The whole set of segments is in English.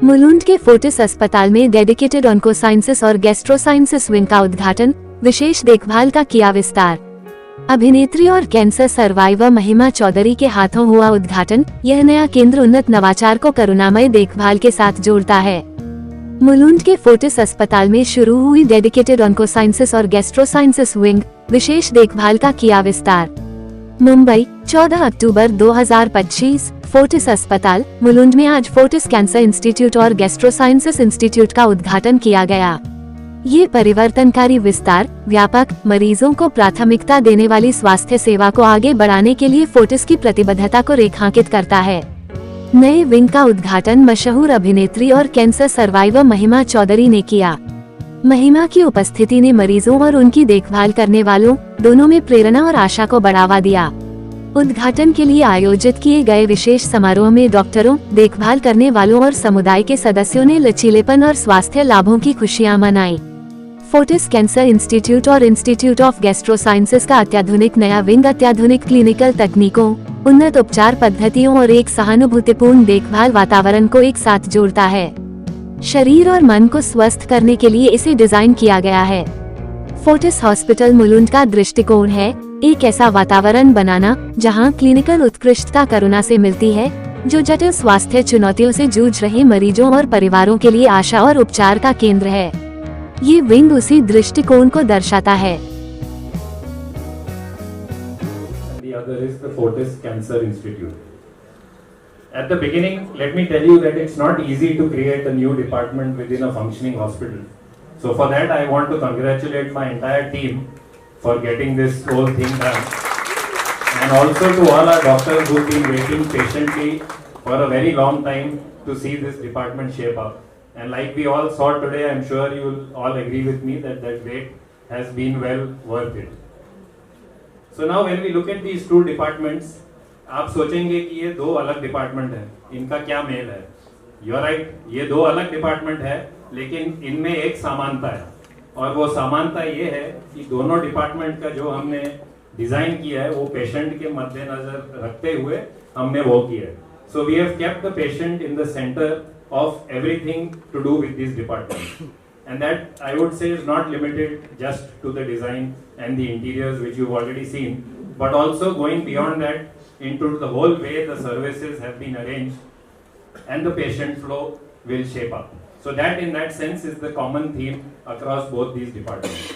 मुलुंड के फोर्टिस अस्पताल में डेडिकेटेड ऑन्कोसाइंसिस और गैस्ट्रोसाइंसिस विंग का उद्घाटन, विशेष देखभाल का किया विस्तार। अभिनेत्री और कैंसर सर्वाइवर महिमा चौधरी के हाथों हुआ उद्घाटन। यह नया केंद्र उन्नत नवाचार को करुणामय देखभाल के साथ जोड़ता है। मुलुंड के फोर्टिस अस्पताल में शुरू हुई डेडिकेटेड ऑन्कोसाइंसिस और गैस्ट्रोसाइंसिस विंग, विशेष देखभाल का किया विस्तार। मुंबई, 14 अक्टूबर 2025। फोर्टिस अस्पताल मुलुंड में आज फोर्टिस कैंसर इंस्टीट्यूट और गैस्ट्रोसाइंसिस इंस्टीट्यूट का उद्घाटन किया गया। ये परिवर्तनकारी विस्तार व्यापक, मरीजों को प्राथमिकता देने वाली स्वास्थ्य सेवा को आगे बढ़ाने के लिए फोर्टिस की प्रतिबद्धता को रेखांकित करता है। नए विंग का उद्घाटन मशहूर अभिनेत्री और कैंसर सर्वाइवर महिमा चौधरी ने किया। महिमा की उपस्थिति ने मरीजों और उनकी देखभाल करने वालों दोनों में प्रेरणा और आशा को बढ़ावा दिया। उद्घाटन के लिए आयोजित किए गए विशेष समारोह में डॉक्टरों, देखभाल करने वालों और समुदाय के सदस्यों ने लचीलेपन और स्वास्थ्य लाभों की खुशियां मनाई। फोर्टिस कैंसर इंस्टीट्यूट और इंस्टीट्यूट ऑफ गैस्ट्रोसाइंसिस का अत्याधुनिक नया विंग अत्याधुनिक क्लिनिकल तकनीकों, उन्नत उपचार पद्धतियों और एक सहानुभूतिपूर्ण देखभाल वातावरण को एक साथ जोड़ता है। शरीर और मन को स्वस्थ करने के लिए इसे डिजाइन किया गया है। फोर्टिस हॉस्पिटल मुलुंड का दृष्टिकोण है एक ऐसा वातावरण बनाना जहां क्लिनिकल उत्कृष्टता करुणा से मिलती है, जो जटिल स्वास्थ्य चुनौतियों से जूझ रहे मरीजों और परिवारों के लिए आशा और उपचार का केंद्र है। ये विंग उसी दृष्टिकोण को दर्शाता है। The other is the Fortis Cancer Institute. At the beginning, let me tell you that it's not easy to create a new department within a functioning hospital. So for that, I want to congratulate my entire team for getting this whole thing done. And also to all our doctors who've been waiting patiently for a very long time to see this department shape up. And like we all saw today, I'm sure you'll all agree with me that that wait has been well worth it. So now when we look at these two departments, आप सोचेंगे कि ये दो अलग department हैं, इनका क्या mail है? You're right, ये दो अलग डिपार्टमेंट है, लेकिन इनमें एक समानता है, और वो समानता ये है कि दोनों डिपार्टमेंट का जो हमने डिजाइन किया है वो पेशेंट के मद्देनजर रखते हुए हमने वो किया है। So we have kept the patient in the center of everything to do with this department, and that I would say is not limited just to the design and the interiors which you've already seen, but also going beyond that into the whole way the services have been arranged and the patient flow will shape up. So that in that sense is the common theme across both these departments.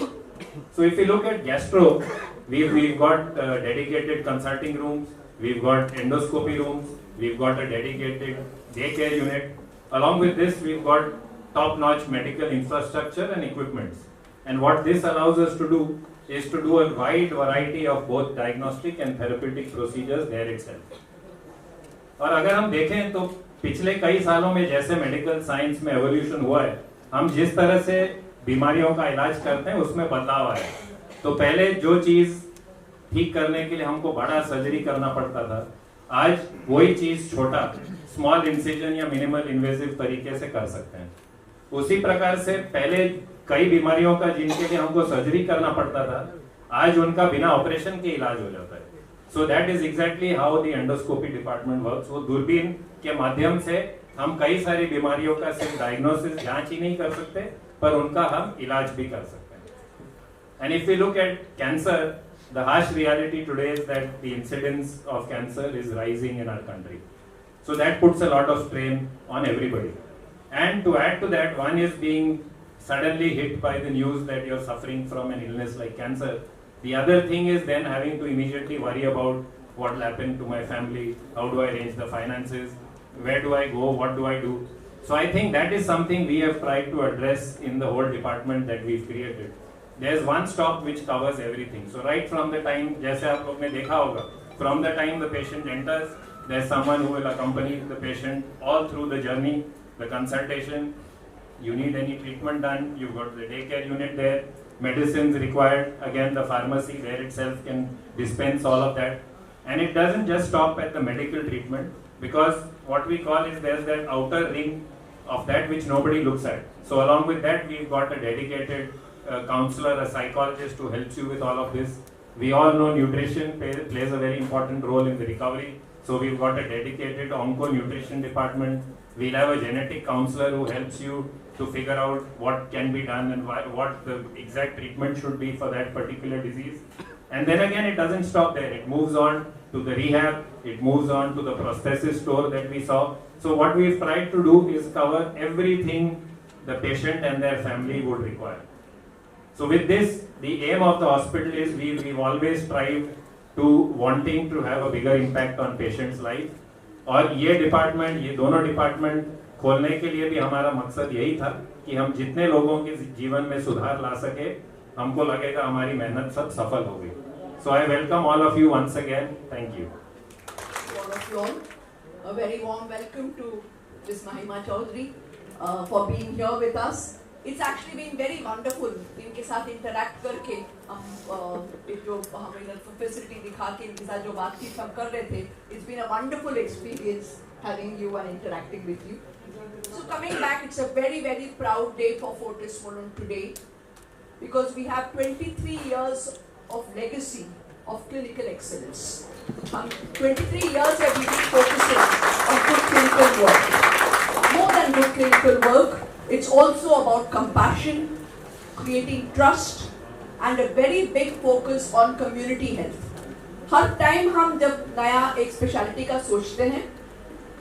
So if you look at gastro, we've got dedicated consulting rooms, we've got endoscopy rooms, we've got a dedicated daycare unit. Along with this, we've got top-notch medical infrastructure and equipments. And what this allows us to do is to do a wide variety of both diagnostic and therapeutic procedures there itself. और अगर हम देखें तो पिछले कई सालों में जैसे मेडिकल साइंस में एवोल्यूशन हुआ है, हम जिस तरह से बीमारियों का इलाज करते हैं उसमें बदलाव आया। तो पहले जो चीज ठीक करने के लिए हमको बड़ा सर्जरी करना पड़ता था, आज वही चीज छोटा स्मॉल इंसिजन या मिनिमल इन्वेसिव तरीके से कर सकते हैं। उसी प्रकार से पहले कई बीमारियों का जिनके लिए हमको सर्जरी करना पड़ता था, आज उनका बिना ऑपरेशन के इलाज हो जाता है। So that is exactly how the endoscopy department works. वो दूरबीन के माध्यम से हम कई सारी बीमारियों का सिर्फ डायग्नोसिस जांच ही नहीं कर सकते, पर उनका हम इलाज भी कर सकते हैं। And if we look at cancer, the harsh reality today is that the incidence of cancer is rising in our country. So that puts a lot of strain on everybody. And to add to that, one is being suddenly hit by the news that you're suffering from an illness like cancer. The other thing is then having to immediately worry about what will happen to my family, how do I arrange the finances, where do I go, what do I do. So I think that is something we have tried to address in the whole department that we've created. There's one stop which covers everything. So right from the time, जैसे आप लोग ने देखा होगा, from the time the patient enters, there's someone who will accompany the patient all through the journey, the consultation. You need any treatment done, you've got the daycare unit there. Medicines required, again the pharmacy there itself can dispense all of that. And it doesn't just stop at the medical treatment, because what we call is there's that outer ring of that which nobody looks at. So along with that, we've got a dedicated counselor, a psychologist who helps you with all of this. We all know nutrition plays a very important role in the recovery. So we've got a dedicated onco nutrition department. We'll have a genetic counselor who helps you to figure out what can be done and what the exact treatment should be for that particular disease. And then again, it doesn't stop there. It moves on to the rehab, it moves on to the prosthesis store that we saw. So what we've tried to do is cover everything the patient and their family would require. So with this, the aim of the hospital is we've always strived to wanting to have a bigger impact on patients' life. और ये दोनों department खोलने के लिए भी हमारा मकसद यही था कि हम जितने लोगों के जीवन में सुधार ला सके, हमको लगेगा हमारी मेहनत सब सफल हो गई. So I welcome all of you once again. Thank you. All of you all, a very warm welcome to Ms. Mahima Chaudhary for being here with us. It's actually been very wonderful इनके साथ interact करके हम जो हमें facility दिखा के इनके साथ जो बातचीत हम कर रहे थे, it's been a wonderful experience having you and interacting with you. So coming back, it's a very, very proud day for Fortis Mulund today because we have 23 years of legacy of clinical excellence. 23 years have we been focusing on good clinical work. More than good clinical work, it's also about compassion, creating trust, and a very big focus on community health. Her time हम जब नया एक speciality का सोचते हैं,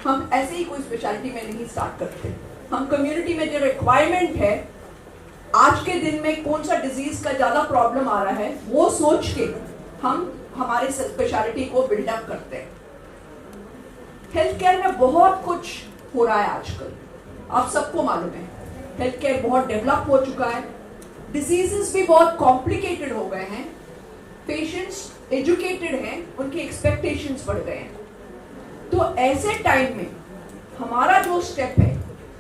हम ऐसे ही कोई स्पेशलिटी में नहीं स्टार्ट करते. हम कम्युनिटी में जो रिक्वायरमेंट है, आज के दिन में कौन सा डिजीज का ज्यादा प्रॉब्लम आ रहा है, वो सोच के हम हमारे स्पेशलिटी को बिल्डअप करते हैं. हेल्थ केयर में बहुत कुछ हो रहा है आजकल, आप सबको मालूम है. हेल्थ केयर बहुत डेवलप हो चुका है, डिजीजेस भी बहुत कॉम्प्लिकेटेड हो गए हैं, पेशेंट्स एजुकेटेड हैं, उनके एक्सपेक्टेशंस बढ़ गए हैं. तो ऐसे टाइम में हमारा जो स्टेप है,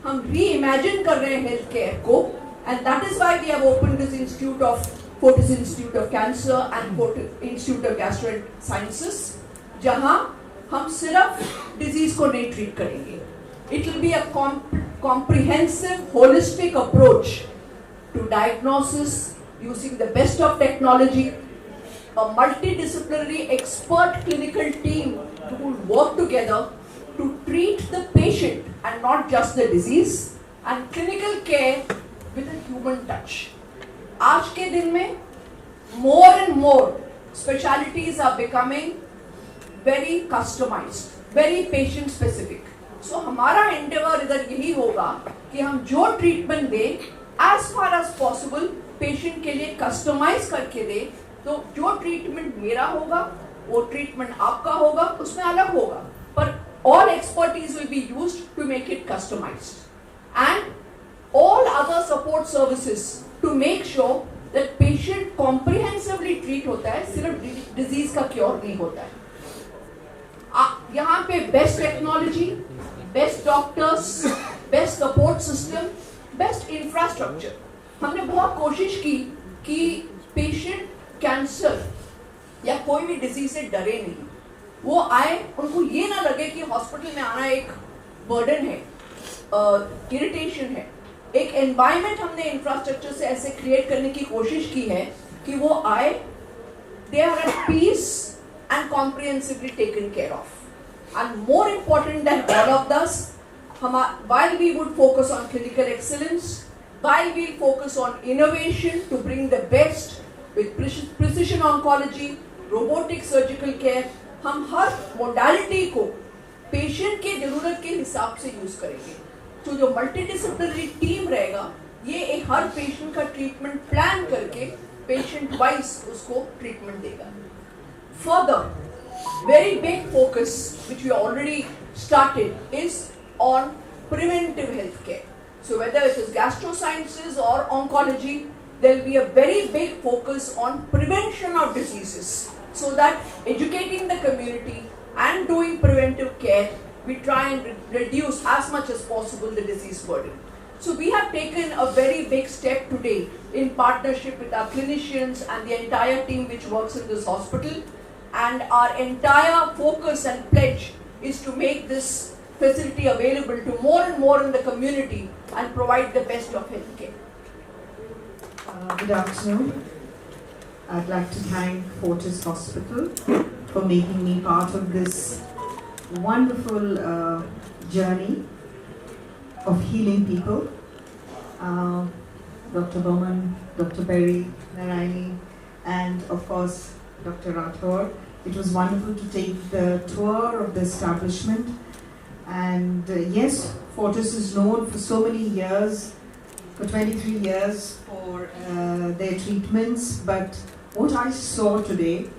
हम री इमेजिन कर रहे हैं हेल्थ केयर को, and that is why we have opened this institute of Fortis Institute of Cancer and Fortis Institute of Gastro-Sciences, जहां हम सिर्फ डिजीज को नहीं ट्रीट करेंगे. It will be a comprehensive, holistic approach to diagnosis using the best of technology, a multidisciplinary expert clinical team who will work together to treat the patient and not just the disease, and clinical care with a human touch. आज के दिन में more and more specialties are becoming very customized, very patient specific. So हमारा endeavor इधर यही होगा कि हम जो ट्रीटमेंट दें as far as possible patient के लिए कस्टमाइज करके दें. तो जो ट्रीटमेंट मेरा होगा, वो ट्रीटमेंट आपका होगा, उसमें अलग होगा, पर all expertise will be used to make it customized, and all other support services to make sure that patient comprehensively treat होता है, सिर्फ डिजीज का क्योर नहीं होता है. यहाँ पे best technology, best doctors, best support system, best infrastructure. हमने बहुत कोशिश की कि पेशेंट कैंसर या कोई भी डिजीज से डरे नहीं. वो आए, उनको ये ना लगे कि हॉस्पिटल में आना एक बर्डन है, इरिटेशन है. एक एनवायरनमेंट हमने इंफ्रास्ट्रक्चर से ऐसे क्रिएट करने की कोशिश की है कि वो आए, they are at peace and comprehensively taken care of. And more important than all of this, while we would focus on clinical excellence, while we focus on innovation to bring the best with precision oncology, robotic surgical care, हम हर modality को patient के जरूरत के हिसाब से use करेंगे. तो जो मल्टीडिसिप्लिनरी टीम रहेगा, ये एक हर पेशेंट का ट्रीटमेंट प्लान करके पेशेंट वाइज उसको ट्रीटमेंट देगा. Further, very big focus which we already started is on preventive health care. So whether it is gastro-sciences or oncology, there will be a very big focus on prevention of diseases, so that educating the community and doing preventive care, we try and reduce as much as possible the disease burden. So we have taken a very big step today in partnership with our clinicians and the entire team which works in this hospital, and our entire focus and pledge is to make this facility available to more and more in the community and provide the best of health care. Good afternoon. I'd like to thank Fortis Hospital for making me part of this wonderful journey of healing people. Dr. Bowman, Dr. Berry, Narayani, and of course Dr. Rathore. It was wonderful to take the tour of the establishment. And yes, Fortis is known for so many years, for 23 years for their treatments. But what I saw today,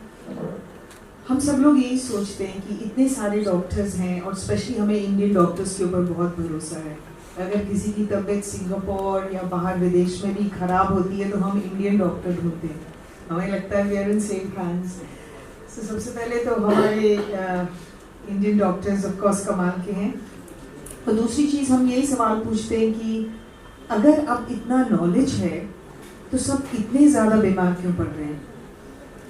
हम सब लोग यही सोचते हैं कि इतने सारे doctors हैं और स्पेशली हमें इंडियन डॉक्टर्स के ऊपर बहुत भरोसा है. अगर किसी की तबीयत सिंगापुर या बाहर विदेश में भी खराब होती है तो हम इंडियन डॉक्टर ढूंढते हैं. हमें लगता है we are in safe hands. So सबसे पहले तो हमारे इंडियन डॉक्टर्स ऑफ कोर्स कमाल के हैं. और दूसरी चीज़ हम यही सवाल पूछते हैं कि अगर अब इतना नॉलेज है तो सब इतने ज़्यादा बीमार क्यों पड़ रहे हैं.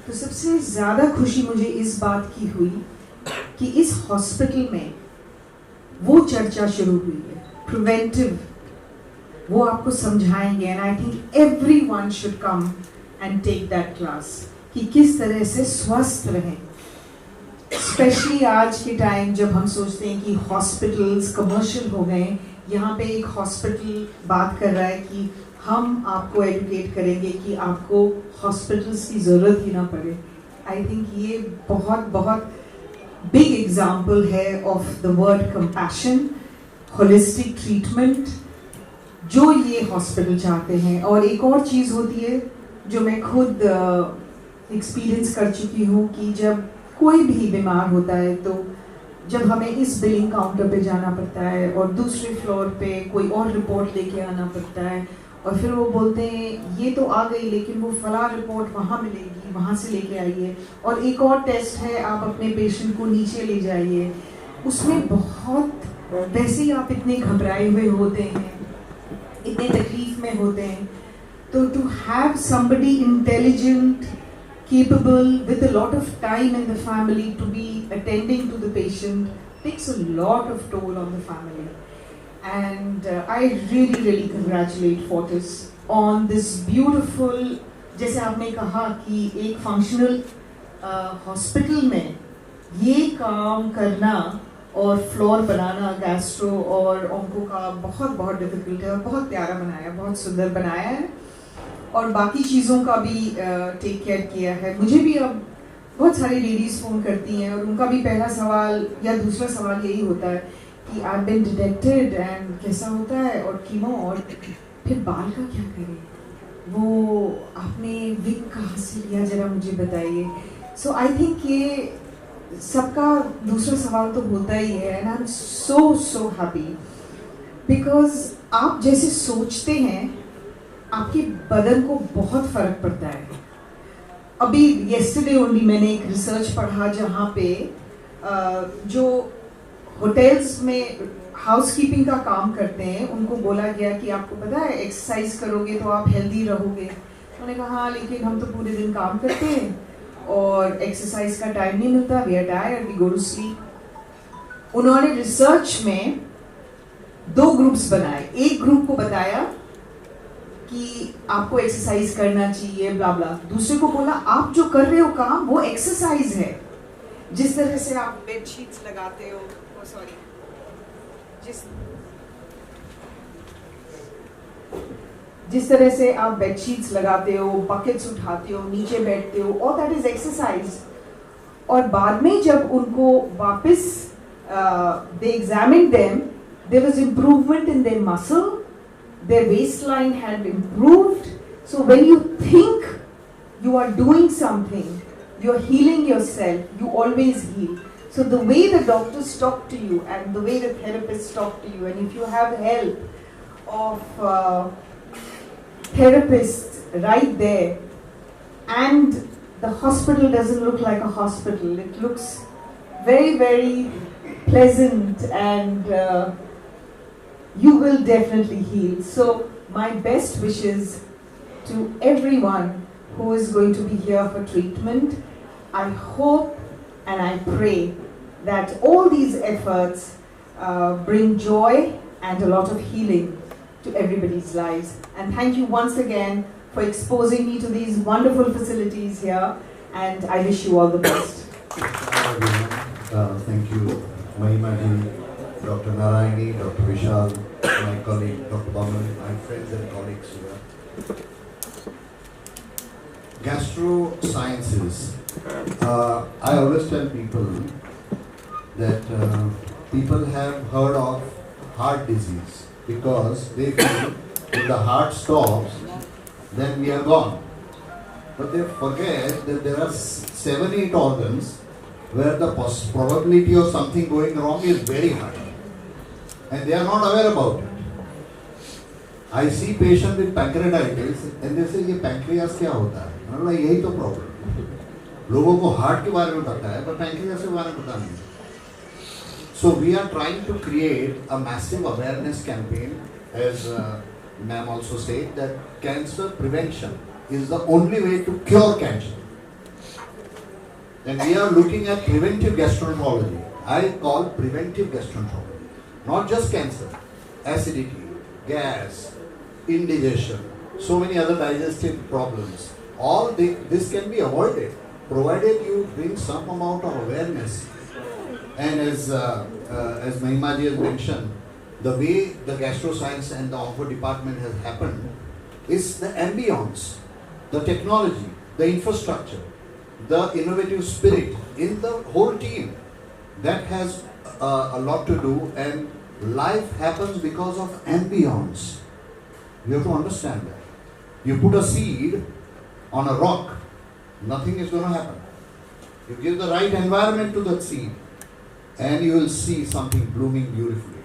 तो सबसे ज़्यादा खुशी मुझे इस बात की हुई कि इस हॉस्पिटल में वो चर्चा शुरू हुई है, प्रिवेंटिव. वो आपको समझाएंगे and I think everyone should come and take that class कि किस तरह से स्वस्थ रहें. स्पेशली आज के टाइम जब हम सोचते हैं कि हॉस्पिटल्स कमर्शियल हो गए, यहाँ पे एक हॉस्पिटल बात कर रहा है कि हम आपको एजुकेट करेंगे कि आपको हॉस्पिटल्स की ज़रूरत ही ना पड़े. आई थिंक ये बहुत बहुत बिग एग्जाम्पल है of the word compassion, holistic treatment जो ये हॉस्पिटल चाहते हैं. और एक और चीज़ होती है जो मैं खुद एक्सपीरियंस कर चुकी हूँ कि जब कोई भी बीमार होता है तो जब हमें इस बिलिंग काउंटर पे जाना पड़ता है और दूसरे फ्लोर पे कोई और रिपोर्ट लेके आना पड़ता है और फिर वो बोलते हैं ये तो आ गई लेकिन वो फला रिपोर्ट वहाँ मिलेगी, वहाँ से लेके आइए, और एक और टेस्ट है आप अपने पेशेंट को नीचे ले जाइए. उसमें बहुत वैसे ही आप इतने घबराए हुए होते हैं, इतने तकलीफ में होते हैं. तो to have somebody intelligent, capable, with a lot of time in the family to be attending to the patient takes a lot of toll on the family. And I really congratulate Fortis on this beautiful, जैसे आपने कहा कि एक functional hospital में ये काम करना और फ्लोर बनाना गैस्ट्रो और ऑन्को का बहुत डिफिकल्ट है. और बहुत प्यारा बनाया, बहुत सुंदर बनाया है और बाकी चीज़ों का भी टेक केयर किया है. मुझे भी अब बहुत सारी लेडीज़ फ़ोन करती हैं और उनका भी पहला सवाल या दूसरा सवाल यही होता है कि आई बीन डिटेक्टेड एंड कैसा होता है और कीमो, और फिर बाल का क्या करें, वो आपने विग कहाँ से लिया ज़रा मुझे बताइए. सो आई थिंक ये सबका दूसरा सवाल तो होता ही है. And I am so happy because आप जैसे सोचते हैं आपके बदन को बहुत फर्क पड़ता है. अभी येस्टरडे ओनली मैंने एक रिसर्च पढ़ा जहाँ पे जो होटल्स में हाउसकीपिंग का काम करते हैं उनको बोला गया कि आपको पता है एक्सरसाइज करोगे तो आप हेल्दी रहोगे. उन्होंने कहा हाँ लेकिन हम तो पूरे दिन काम करते हैं और एक्सरसाइज का टाइम नहीं मिलता, we are tired, we go to sleep. उन्होंने रिसर्च में 2 ग्रुप्स बनाए. एक ग्रुप को बताया कि आपको एक्सरसाइज करना चाहिए ब्ला ब्ला, दूसरे को बोला आप जो कर रहे हो काम वो एक्सरसाइज है. जिस तरह से आप बेडशीट्स लगाते हो, जिस तरह से आप बेडशीट्स लगाते हो, बकेट्स उठाते हो, नीचे बैठते हो, और दैट इज एक्सरसाइज. और बाद में जब उनको वापस they examined them, there was improvement in their muscle, their waistline had improved. So when you think you are doing something, you are healing yourself, you always heal. So the way the doctors talk to you and the way the therapists talk to you, and if you have help of therapists right there, and the hospital doesn't look like a hospital, it looks very pleasant, and you will definitely heal. So my best wishes to everyone who is going to be here for treatment. I hope and I pray that all these efforts bring joy and a lot of healing to everybody's lives. And thank you once again for exposing me to these wonderful facilities here, and I wish you all the best. Thank you, Mahima ji, Dr. Narayani, Dr. Vishal, my colleague Dr. Baman, my friends and colleagues here. Gastro sciences. I always tell people that people have heard of heart disease because they feel if the heart stops, then we are gone. But they forget that there are 7-8 organs where the probability of something going wrong is very high. And they are not aware about it. I see patients with pancreatitis and they say, ये pancreas क्या होता है? मतलब यही तो problem. लोगों को heart के बारे में पता है, पर pancreas के बारे में पता नहीं. So we are trying to create a massive awareness campaign, as ma'am also said, that cancer prevention is the only way to cure cancer. And we are looking at preventive gastroenterology. I call preventive gastroenterology. Not just cancer, acidity, gas, indigestion, so many other digestive problems. All this can be avoided, provided you bring some amount of awareness. And as Mahima ji has mentioned, the way the gastroscience and the onco department has happened is the ambience, the technology, the infrastructure, the innovative spirit in the whole team. That has a lot to do, and life happens because of ambience. You have to understand that. You put a seed on a rock, nothing is going to happen. You give the right environment to that seed, and you will see something blooming beautifully.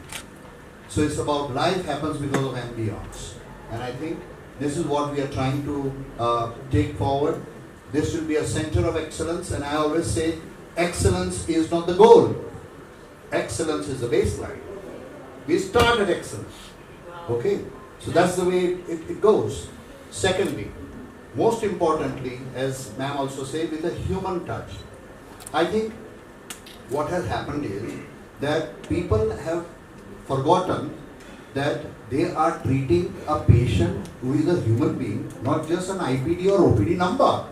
So it's about life happens because of ambience. And I think this is what we are trying to take forward. This will be a center of excellence, and I always say excellence is not the goal. Excellence is the baseline. We start at excellence. Okay? So that's the way it goes. Secondly, most importantly, as ma'am also said, with a human touch. I think what has happened is that people have forgotten that they are treating a patient who is a human being, not just an IPD or OPD number.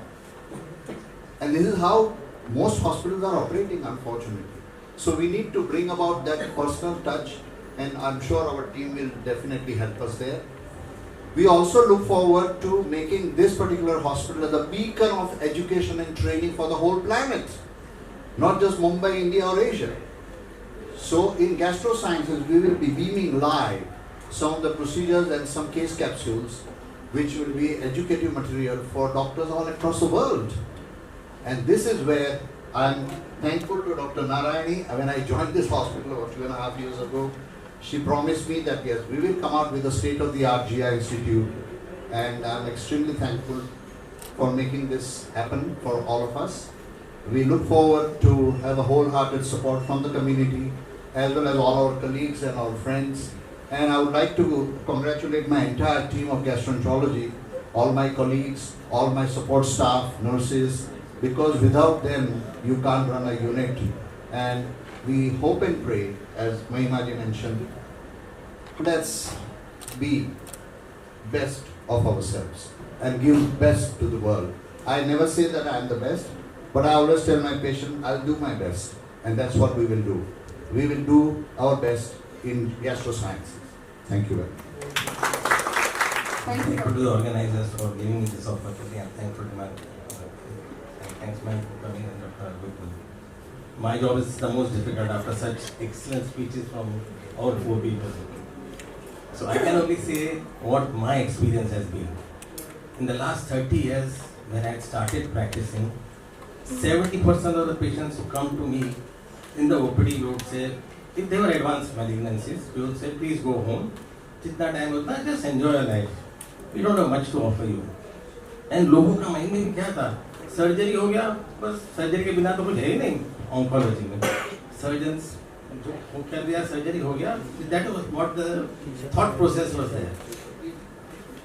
And this is how most hospitals are operating, unfortunately. So we need to bring about that personal touch, and I'm sure our team will definitely help us there. We also look forward to making this particular hospital as a beacon of education and training for the whole planet, not just Mumbai, India or Asia. So in gastrosciences, we will be beaming live some of the procedures and some case capsules, which will be educative material for doctors all across the world. And this is where I'm thankful to Dr. Narayani. When I joined this hospital about 2.5 years ago, she promised me that yes, we will come out with a state-of-the-art GI Institute, and I'm extremely thankful for making this happen for all of us. We look forward to have a wholehearted support from the community, as well as all our colleagues and our friends. And I would like to congratulate my entire team of gastroenterology, all my colleagues, all my support staff, nurses, because without them, you can't run a unit. And we hope and pray, as Mahima ji mentioned, let's be best of ourselves and give best to the world. I never say that I am the best, but I always tell my patient, I'll do my best. And that's what we will do. We will do our best in gastrosciences. Thank you very much. Thankful to the organizers for giving me this opportunity, and thankful to my thanks my coming and Dr. Gupta. My job is the most difficult after such excellent speeches from all four people. So I can only say what my experience has been. In the last 30 years, when I started practicing, 70% of the patients who come to me in the OPD, we would say, if they were advanced malignancies, we would say, please go home. Jitna time hota, just enjoy your life. We don't have much to offer you. And लोगों का mind में क्या था? Surgery हो गया, बस surgery के बिना तो कुछ है ही नहीं ऑन्कोलॉजी में. सर्जन्स जो वो कर दिया, सर्जरी हो गया. That was what the thought process was there.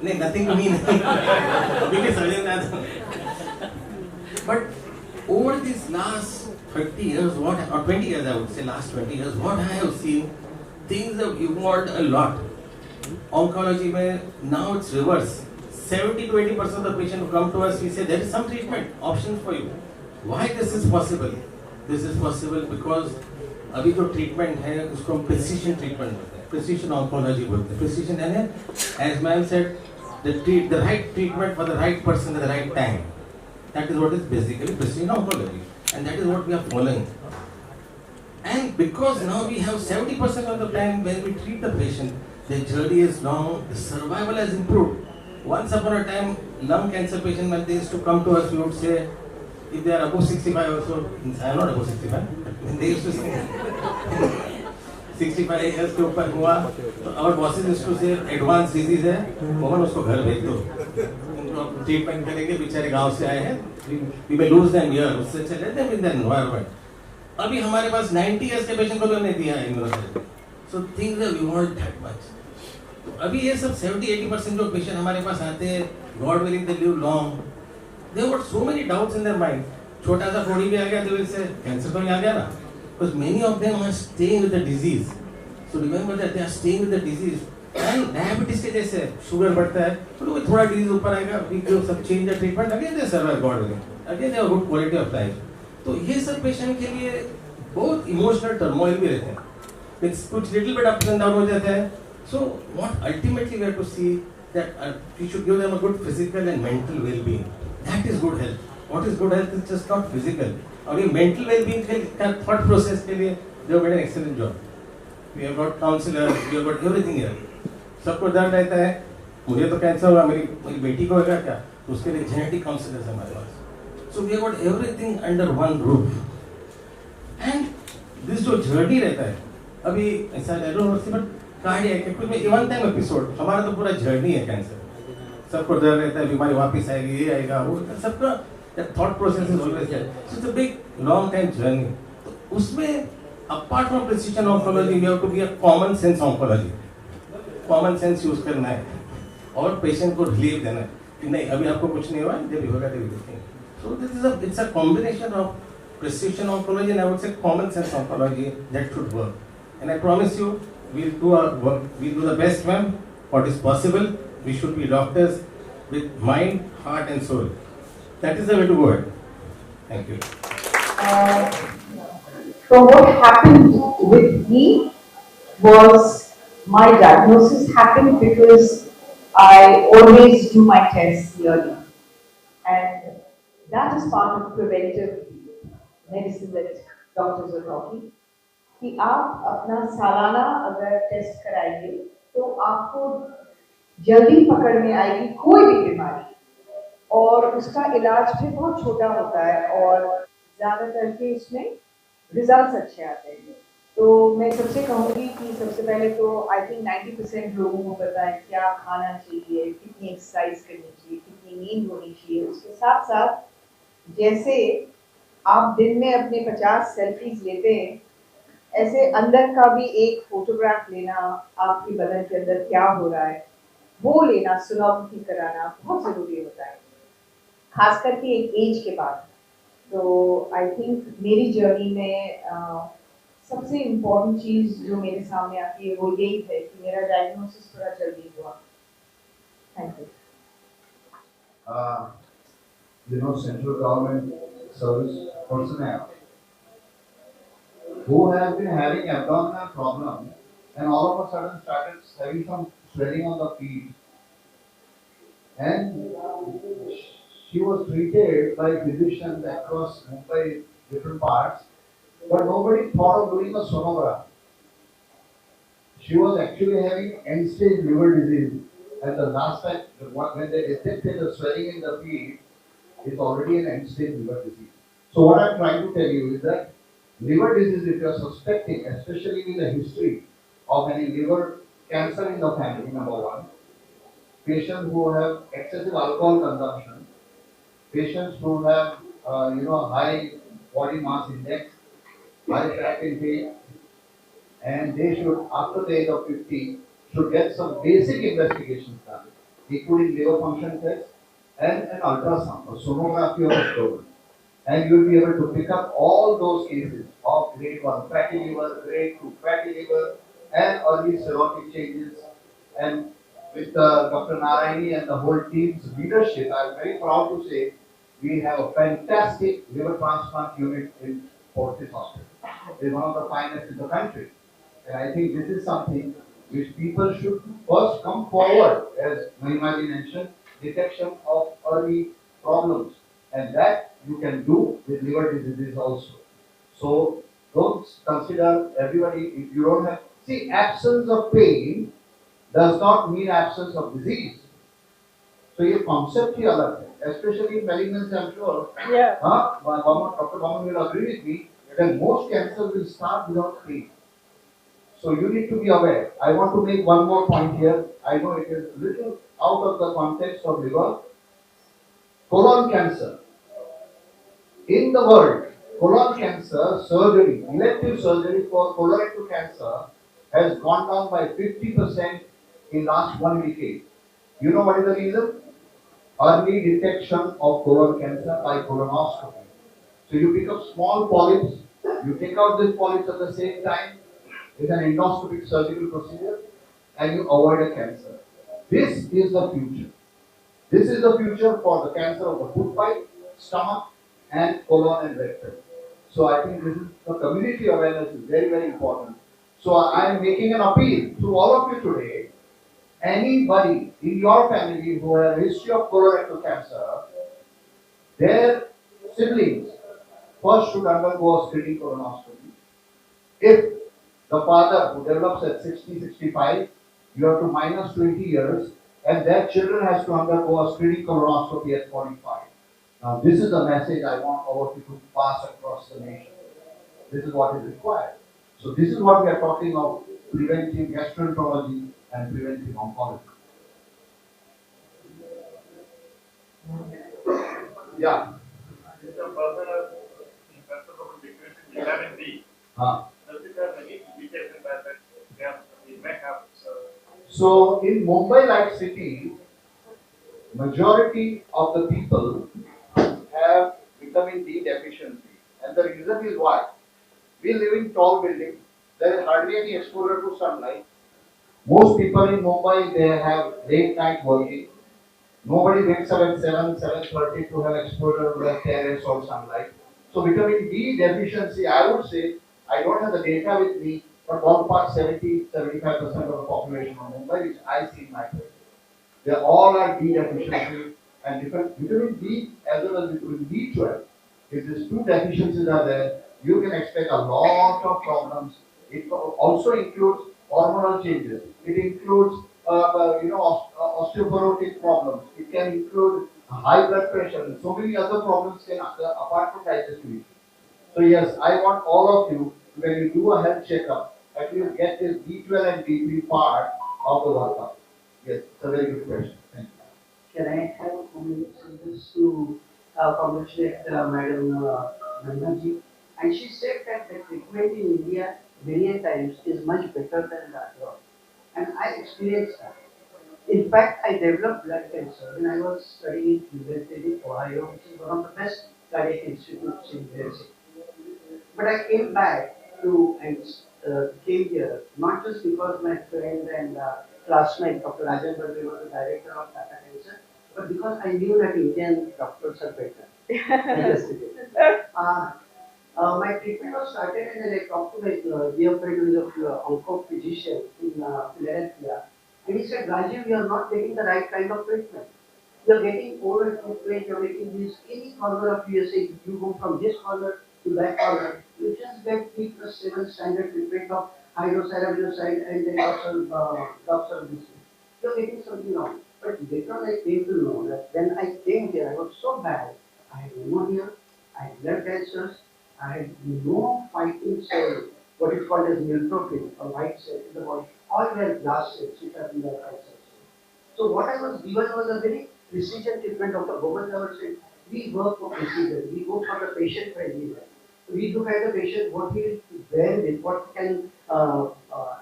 नहीं, nothing to me. अभी के सर्जन आते. But over these last 30 years, or 20 years, I would say, last 20 years, what I have seen, things have evolved a lot. Oncology, now it's reverse. 70 to 80% of the patients who come to us, we say there is some treatment options for you. Why this is possible? This is possible because अभी जो treatment है उसको हम precision treatment बोलते हैं, precision oncology बोलते हैं. Precision यानी as ma'am said the right treatment for the right person at the right time. That is what is basically precision oncology, and that is what we are following. And because now we have 70% of the time when we treat the patient, the journey is long, the survival has improved. Once upon a time, lung cancer patient, when they used to come to us, we would say, if they are above 65 also, I am not above 65, when they used to say 65 years के ऊपर हुआ तो our bosses used to say advanced disease है, मोहन उसको घर भेज दो, उनको ट्रीटमेंट करेंगे, बेचारे गांव से आए हैं, we may lose them here, उससे अच्छा लेते हैं in the environment. अभी हमारे पास 90 years के पेशेंट को भी हमने दिया है immunotherapy, so things have evolved that much. तो अभी ये सब 70-80% जो पेशेंट हमारे पास आते हैं, God willing they live long, they have got so many doubts in their mind. छोटा सा फोड़ी भी आ गया तो इससे कैंसर तो नहीं आ गया ना, because many of them are staying with the disease. So remember that they are staying with the disease. And diabetes के जैसे शुगर बढ़ता है तो थोड़ा डिजीज ऊपर आएगा, we give some change the treatment, again they survive God willing, again they have good quality of life. तो ये सब पेशेंट के लिए बहुत इमोशनल टर्मोइल भी रहते हैं, कुछ little bit up and down हो जाता है. So what ultimately we have to see that we should give them a good physical and mental well-being. That is good health. What is good health is just not physical. और ये mental well-being का thought process के लिए they have done an excellent job. We have got counselors, we have got everything here. सबको डर रहता है, मुझे तो कैंसर हुआ, मेरी बेटी को होगा क्या, तो उसके लिए जेनेटिक काउंसलर्स हमारे पास. So we have got everything under one roof. And this जो जर्नी रहता है, अभी ऐसा ले लो बट कार्डियक कुछ में वन टाइम एपिसोड, हमारा तो पूरा जर्नी है कैंसर. सबको डर रहता है बीमारी वापस आएगी, ये आएगा वो, सबका thought process is always there. So it's a big long time journey. तो उसमें apart from precision oncology, we have to be a common sense oncology. Common sense use करना है और पेशेंट को रिलीफ देना है कि नहीं अभी आपको कुछ नहीं हुआ, जब होगा तभी देखेंगे. So this is it's a combination of precision oncology and I would say common sense oncology that should work. And I promise you, we'll do our work. We'll do the best, ma'am. What is possible? We should be doctors with mind, heart, and soul. That is the way to go ahead. Thank you. So what happened with me was my diagnosis happened because I always do my tests yearly, and that is part of preventive medicine that doctors are talking. कि आप अपना सालाना अगर test कराएंगे तो आपको जल्दी पकड़ में आएगी कोई भी बीमारी, और उसका इलाज भी बहुत छोटा होता है और ज़्यादातर के इसमें रिजल्ट्स अच्छे आते हैं. तो मैं सबसे कहूँगी कि सबसे पहले तो आई थिंक 90% लोगों को पता है क्या खाना चाहिए, कितनी एक्सरसाइज करनी चाहिए, कितनी नींद होनी चाहिए. उसके साथ साथ जैसे आप दिन में अपने 50 सेल्फीज लेते हैं, ऐसे अंदर का भी एक फोटोग्राफ लेना, आपके बदन के अंदर क्या हो रहा है वो लेना, सोनोग्राफी कराना बहुत ज़रूरी होता है, खास करके एक एज के बाद. तो आई थिंक मेरी जर्नी में सबसे इम्पोर्टेंट चीज़ जो मेरे सामने आती है वो यही है कि मेरा डायग्नोसिस थोड़ा जल्दी हुआ. Thank you. Central government service personnel who have been having abdominal problem and all of a sudden started having some swelling on the feet, and she was treated by physicians across Mumbai, different parts, but nobody thought of doing a sonography. She was actually having end-stage liver disease, and the last time when they detected the swelling in the feet, it's already an end-stage liver disease. So what I'm trying to tell you is that liver disease, if you are suspecting, especially with a history of any liver cancer in the family, number one, patients who have excessive alcohol consumption, patients who have high body mass index, high fat intake, and they should, after the age of 50, should get some basic investigations done, including liver function tests and an ultrasound, a sonography of the abdomen. And you will be able to pick up all those cases of grade 1 fatty liver, grade 2 fatty liver, and early cirrhotic changes. And with Dr. Narayani and the whole team's leadership, I am very proud to say we have a fantastic liver transplant unit in Fortis Hospital. is one of the finest in the country. And I think this is something which people should first come forward, as Mahimaji mentioned, detection of early problems. And that you can do with liver diseases also. So don't consider everybody, if you don't have, see, absence of pain does not mean absence of disease. So ये concept ही अलग है, especially in malignancy, I'm sure. Yeah. Dr. Baman will agree with me that most cancer will start without pain. So you need to be aware. I want to make one more point here. I know it is a little out of the context of liver. Colon cancer. In the world, colon cancer surgery, elective surgery for colorectal cancer has gone down by 50% in last 1 decade. You know what is the reason? Early detection of colon cancer by colonoscopy. So you pick up small polyps, you take out these polyps at the same time with an endoscopic surgical procedure, and you avoid a cancer. This is the future. This is the future for the cancer of the food pipe, stomach, and colon and rectum. So I think this is the community awareness is very, very important. So I am making an appeal to all of you today. Anybody in your family who has a history of colorectal cancer, their siblings first should undergo a screening colonoscopy. If the father who develops at 60, 65, you have to minus 20 years, and their children has to undergo a screening colonoscopy at 45. Now this is the message I want all of you to pass across the nation. This is what is required. So this is what we are talking of preventive gastroenterology and preventive oncology. Yeah. It's a personal factor of decrease in vitamin D. Does it have any indication that we may have? So in Mumbai-like city, majority of the people have vitamin D deficiency, and the reason is why we live in tall buildings. There is hardly any exposure to sunlight. Most people in Mumbai, they have late night working. Nobody wakes up at 7, 7:30 to have exposure to the terrace or sunlight. So vitamin D deficiency, I would say, I don't have the data with me, but ballpark 70-75% of the population of Mumbai, which I see in my place. They all are D deficiency and different vitamin D as well as vitamin B12. If these two deficiencies are there, you can expect a lot of problems. It also includes hormonal changes. It includes osteoporotic problems. It can include high blood pressure and so many other problems can occur apart from digestive issues. So yes, I want all of you, when you do a health checkup, at least get this B12 and B3 part of the workup. Yes, it's a very good question. Thank you. Can I have a comment on this to congratulate Madam Nanaji? And she said that the treatment in India many times is much better than the abroad. And I experienced that. In fact, I developed blood cancer when I was studying in University of Ohio, which is one of the best cardiac institutes in USA. But I came back to and came here not just because my friend and classmate Dr. Rajan Bhargava was the director of Tata Cancer, but because I knew that Indian doctors are better. My treatment was started and I talked to my dear friend who is an onco physician in Philadelphia. And he said, Rajiv, you are not getting the right kind of treatment. You are getting over treatment, you are getting this any corner of USA. You go from this corner to that corner. You just get 3+7 standard treatment of hydroxyurea and then doxorubicin. You are getting something wrong. But later on I came to know that when I came here, I was so bad. I had pneumonia, I had blood cancers, I had no fighting cell, what is called as neutrophil or white cell in the body. All were glass cells which are in the cancer. So what I was given was a very precision treatment. Dr. Bowman never said, we work for precision, we go for the patient friendliness. We look at the patient, what he will bear with, what he can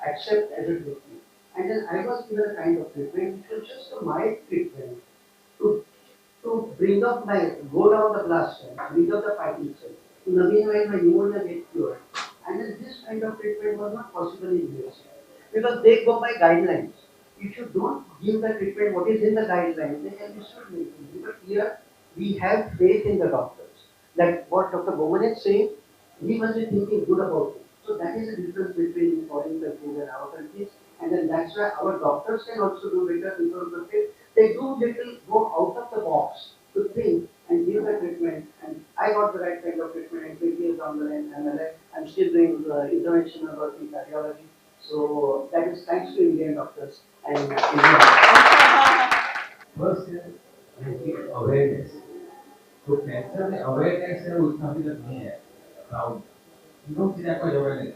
accept as a treatment. And then I was given a kind of treatment which was just a mild treatment to bring up go down the blast cell, bring up the fighting cell. In the meanwhile, my pneumonia get cured. And then this kind of treatment was not possible in USA. Because they go by guidelines. If you don't give the treatment what is in the guidelines, they can be sued. But here, we have faith in the doctors. That what Dr. Bowman is saying, he must be thinking good about it. So that is the difference between foreign countries and our countries. And then that's why our doctors can also do better because of the fact they do little go out of the box to think and give the treatment. And I got the right kind of treatment and 20 years down the line, I'm still doing interventional work in cardiology. So that is thanks to Indian doctors and Indian. First is making awareness. तो cancer में awareness है वो उतना अभी तक नहीं है crowd. You don't see that much awareness.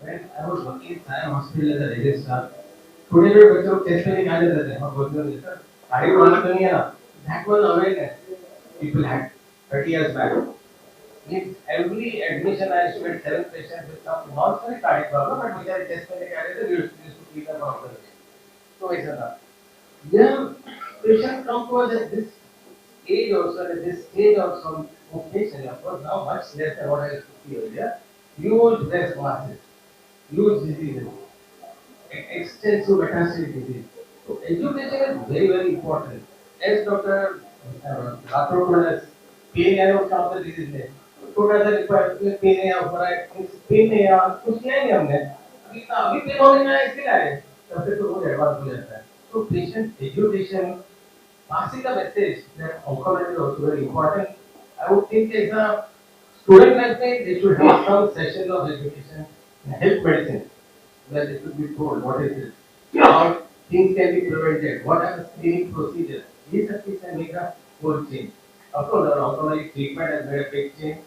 When I was working in Sion Hospital as a registrar, छोटे छोटे बच्चों को टेस्ट में निकाले जाते हैं. हम बोलते हैं सर गाड़ी उड़ाना तो नहीं है ना. That was awareness people had 30 years back. In every admission I used to get 7 patients with some not very cardiac problem, but which are test में निकाले थे. We used to keep them out of the way. तो ऐसा था. Yeah, patients come to us at this age also, at this stage also, patient, of course, now much less than what I used to see earlier. Huge breast masses, huge diseases, extensive metastatic disease. So education is very, very important. As Dr. Rathore told us, pain है वो कौन सा disease है? छोटा सा requirement pain है ऊपर है, pain है यार कुछ किया नहीं हमने. अभी pain होने में इसलिए आए. तब से तो बहुत advance हो जाता है. So patient education, passing the message that oncology is also very important. I would think as a student life, they should have some session of education in health medicine, where they should be told what is it, how things can be prevented, what are the screening procedures. These things can make a whole change. Of course, our oncology treatment has made a big change,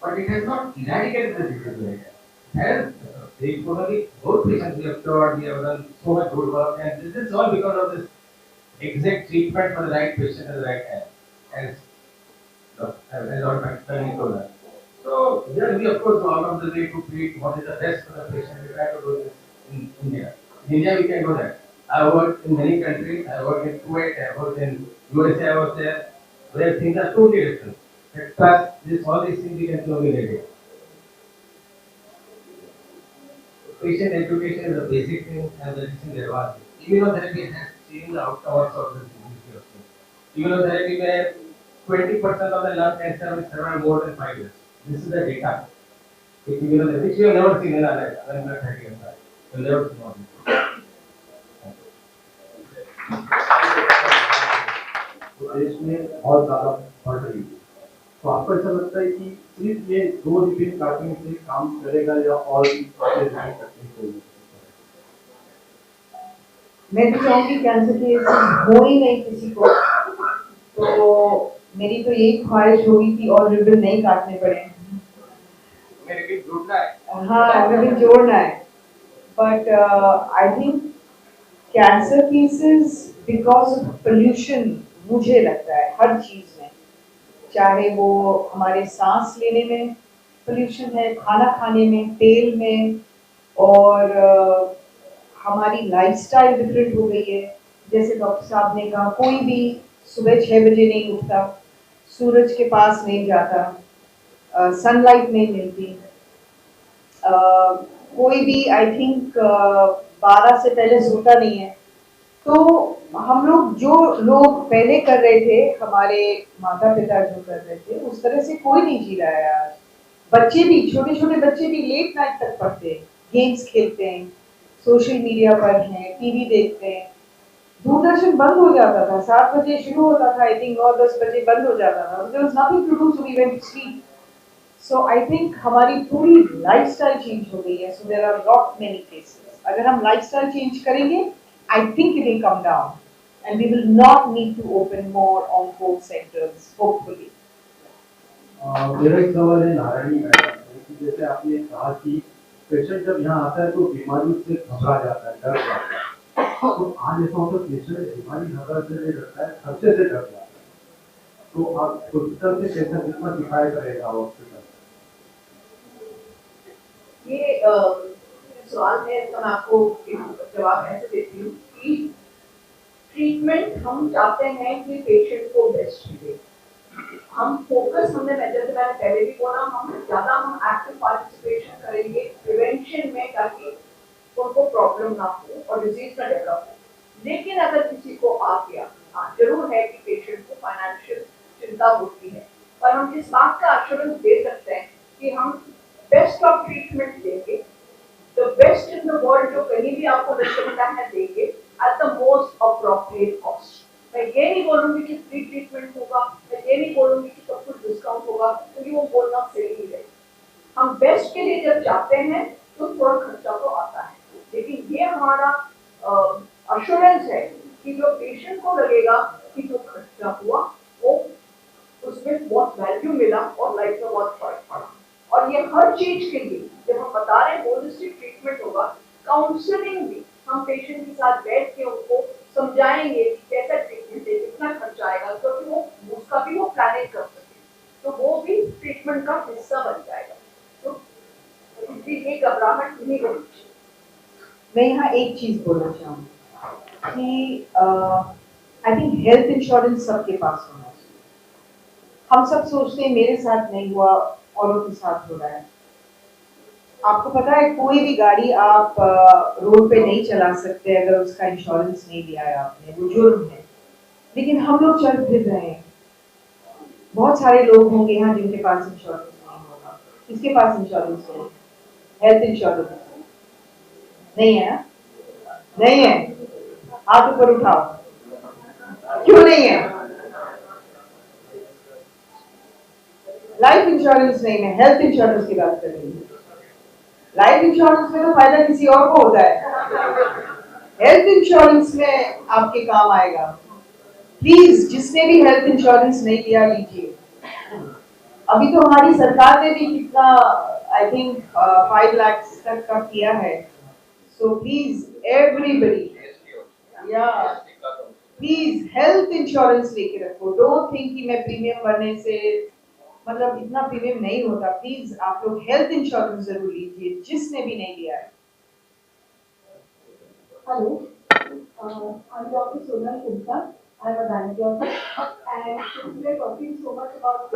but it has not eradicated the disease. And thankfully, both patients we have cured, we have done so much good work, and this is all because of this exact treatment for the right patient at the right time. As Dr. Pakistani told us. So, here we of course go out of the way to treat what is the best for the patient. We try to do this in India. In India, we can do that. I worked in many countries. I worked in Kuwait, I worked in USA, I was there, where things are totally different. Plus, all these things we can slowly relate. Patient education is a basic thing and the recent advances. Immunotherapy has changed the outcomes of this disease. Immunotherapy where 20% of the lung cancer will survive more than 5 years. This is the data. Which we have never seen in our life. When we are 30 years old. We have never seen all this. तो देश में बहुत ज़्यादा बढ़ रही है. तो आपको ऐसा लगता है कि सिर्फ ये 2 रिपीट काटने से काम करेगा या और भी तकलीफ होगी? मैं तो चाहूँगी कैंसर केस हो ही नहीं किसी को, तो मेरी तो यही ख्वाहिश होगी कि और रिबन नहीं काटने पड़े. मेरे भी जोड़ना है. हाँ, रिबन जोड़ना है. But I think cancer cases because of pollution मुझे लगता है हर चीज में, चाहे वो हमारे सांस लेने में पोल्यूशन है, खाना खाने में, तेल में, और हमारी लाइफस्टाइल डिफरेंट हो गई है. जैसे डॉक्टर साहब ने कहा, कोई भी सुबह 6 बजे नहीं उठता, सूरज के पास नहीं जाता, सनलाइट नहीं मिलती, कोई भी आई थिंक 12 से पहले सोता नहीं है. तो हम लोग जो लोग पहले कर रहे थे, हमारे माता पिता जो कर रहे थे, उस तरह से कोई नहीं जी रहा है आज. बच्चे भी, छोटे छोटे बच्चे भी लेट नाइट तक पढ़ते हैं, गेम्स खेलते हैं, सोशल मीडिया पर हैं, टीवी देखते हैं. दूरदर्शन बंद हो जाता था, 7 बजे शुरू होता था, आई थिंक 9-10 बजे बंद हो जाता था. There was nothing to do, so we went to sleep. So I think हमारी पूरी लाइफस्टाइल चेंज हो गई है. So there are not many cases. अगर हम लाइफस्टाइल चेंज करेंगे, I think it will come down, and we will not need to open more onco centers, hopefully. मेरा एक सवाल है नारायणी मैडम, जैसे आपने कहा कि पेशेंट जब यहाँ आता है तो बीमारी से घबरा जाता है, डर जाता है. तो आज ऐसा होता है पेशेंट बीमारी घबरा से नहीं डरता है, खर्चे से डर जाता है. तो आप हॉस्पिटल से कैसे कितना किफायत करेगा हॉस्पिटल? ये सवाल है, तो मैं आपको जवाब ऐसे देती हूँ कि ट्रीटमेंट हम चाहते हैं कि पेशेंट को बेस्ट मिले. हम फोकस, जैसे मैंने पहले भी बोला, हम एक्टिव पार्टिसिपेशन करेंगे प्रिवेंशन में, ताकि उनको प्रॉब्लम ना हो और डिजीज ना डेवलप हो. लेकिन अगर किसी को आ गया, जरूर है कि पेशेंट को फाइनेंशियल चिंता होती है, पर हम इस बात का आश्वासन दे सकते हैं कि हम बेस्ट ऑफ ट्रीटमेंट देंगे, the best in the world जो कहीं भी आपको मिल सकता है देंगे at the most appropriate cost. मैं ये नहीं बोलूंगी कि फ्री ट्रीटमेंट होगा, मैं ये नहीं बोलूंगी कि सब कुछ डिस्काउंट होगा, क्योंकि वो बोलना सही नहीं है। हम बेस्ट के लिए जब जाते हैं तो थोड़ा खर्चा तो आता है, लेकिन ये हमारा अश्योरेंस है कि जो पेशेंट को लगेगा कि जो खर्चा हुआ वो उसमें बहुत वैल्यू मिला और लाइफ में बहुत फर्क पड़ा। और ये हर चीज के लिए जब हम बता रहे हैं होलिस्टिक ट्रीटमेंट होगा, काउंसलिंग भी हम पेशेंट के साथ बैठ के उनको समझाएंगे कि कैसा ट्रीटमेंट है, कितना खर्चा आएगा, क्योंकि वो उसका भी वो प्लानिंग कर सके, तो वो भी ट्रीटमेंट का हिस्सा बन जाएगा। तो ये घबराहट नहीं होनी चाहिए। मैं यहाँ एक चीज बोलना चाहूँगी कि आई थिंक हेल्थ इंश्योरेंस सबके पास होना चाहिए। हम सब सोचते हैं मेरे साथ नहीं हुआ, औरों के साथ हो रहा है। आपको पता है कोई भी गाड़ी आप रोड पे नहीं चला सकते अगर उसका इंश्योरेंस नहीं लिया है आपने, वो जुर्म है। लेकिन हम लोग चल फिर रहे हैं। बहुत सारे लोग होंगे यहाँ जिनके पास इंश्योरेंस नहीं होगा। किसके पास इंश्योरेंस है? हेल्थ इंश्योरेंस नहीं है ना? नहीं है, हाथ ऊपर उठाओ। क्यों नहीं है? लाइफ इंश्योरेंस नहीं है, हेल्थ इंश्योरेंस की बात कर रही हूँ। लाइफ इंश्योरेंस में तो फायदा किसी और को होता है, हेल्थ इंश्योरेंस में आपके काम आएगा। प्लीज जिसने भी हेल्थ इंश्योरेंस नहीं लिया लीजिए। अभी तो हमारी सरकार ने भी कितना आई थिंक 5 लाख तक का किया है। So please everybody please health insurance लेके रखो। डोंट थिंक कि मैं प्रीमियम भरने से मतलब इतना प्रीमियम नहीं होता। प्लीज आप लोग हेल्थ इंश्योरेंस जरूर लीजिए जिसने भी नहीं लिया है। Hello, I'm Dr. Sonal Gupta. I'm a gynecologist, and we are talking so much about